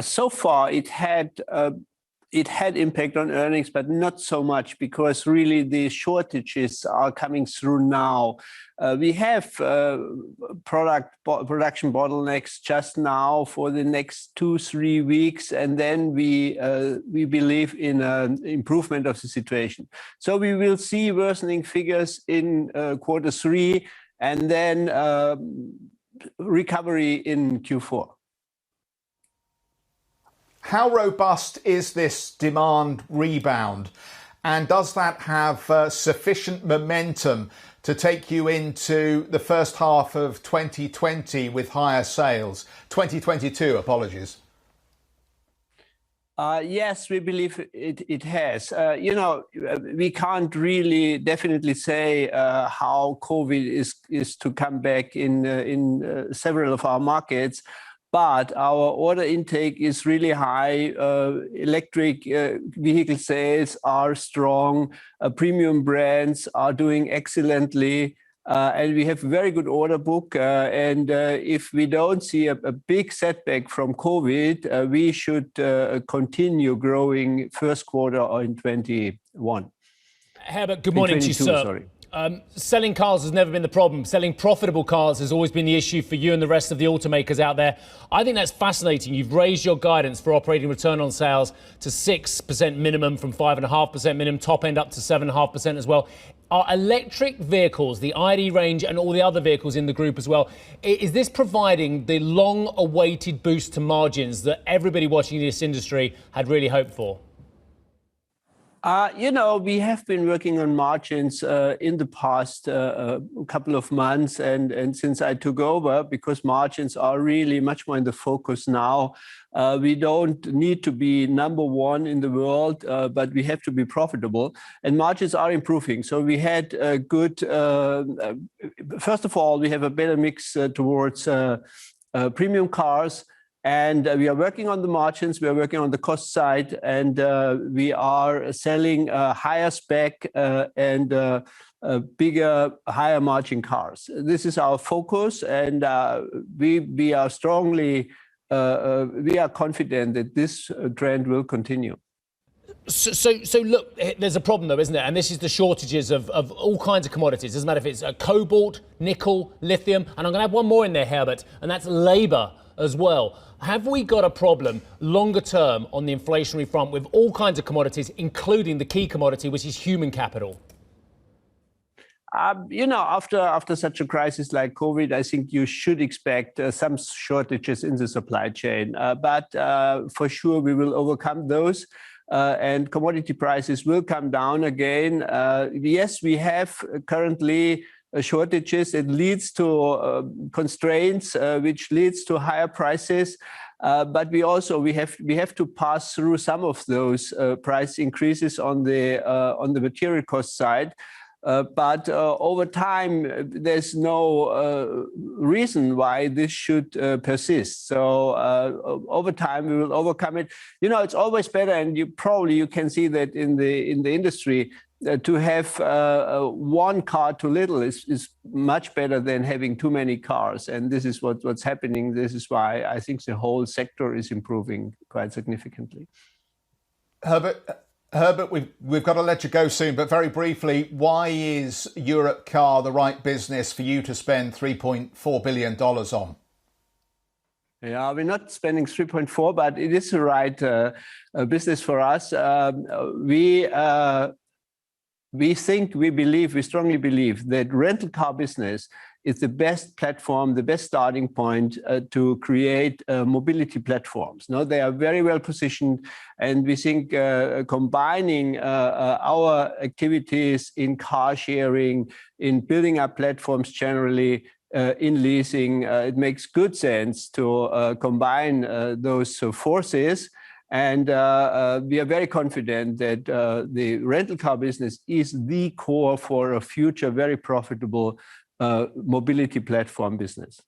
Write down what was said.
So far, it had impact on earnings, but not so much because really the shortages are coming through now. We have production bottlenecks just now for the next 2-3 weeks, and then we believe in an improvement of the situation. So we will see worsening figures in Q3, and then recovery in Q4. How robust is this demand rebound? And does that have sufficient momentum to take you into the first half of 2020 with higher sales? 2022, apologies. Yes, we believe it has. We can't really definitely say how COVID is to come back in several of our markets. But our order intake is really high. Electric vehicle sales are strong. Premium brands are doing excellently. And we have a very good order book. And if we don't see a big setback from COVID, we should continue growing first quarter in 21. Herbert, good morning to you, sir. Sorry. Selling cars has never been the problem. Selling profitable cars has always been the issue for you and the rest of the automakers out there. I think that's fascinating. You've raised your guidance for operating return on sales to 6% minimum from 5.5% minimum, top end up to 7.5% as well. Are electric vehicles, the ID range and all the other vehicles in the group as well, is this providing the long-awaited boost to margins that everybody watching this industry had really hoped for? We have been working on margins in the past couple of months and since I took over, because margins are really much more in the focus now. We don't need to be number one in the world, but we have to be profitable, and margins are improving. So we had a good, first of all, we have a better mix towards premium cars. And we are working on the margins, we are working on the cost side, and we are selling higher spec and bigger, higher margin cars. This is our focus, and we are strongly, we are confident that this trend will continue. So look, there's a problem though, isn't there? And this is the shortages of all kinds of commodities. Doesn't matter if it's cobalt, nickel, lithium, and I'm going to add one more in there, Herbert, and that's labour as well. Have we got a problem longer term on the inflationary front with all kinds of commodities, including the key commodity, which is human capital? After such a crisis like COVID, I think you should expect some shortages in the supply chain. But for sure, we will overcome those. And commodity prices will come down again. Yes, we have currently shortages. It leads to constraints, which leads to higher prices. But we have to pass through some of those price increases on the material cost side. But over time, there's no reason why this should persist. So over time, we will overcome it. It's always better, and you can see that in the industry, to have one car too little is much better than having too many cars. And this is what's happening. This is why I think the whole sector is improving quite significantly. Herbert, we've got to let you go soon, but very briefly, why is Europcar the right business for you to spend $3.4 billion on? Yeah, we're not spending 3.4, but it is the right business for us. We strongly believe that rental car business is the best platform, the best starting point to create mobility platforms. No, they are very well positioned, and we think combining our activities in car sharing, in building up platforms generally, in leasing, it makes good sense to combine those forces. And we are very confident that the rental car business is the core for a future very profitable mobility platform business.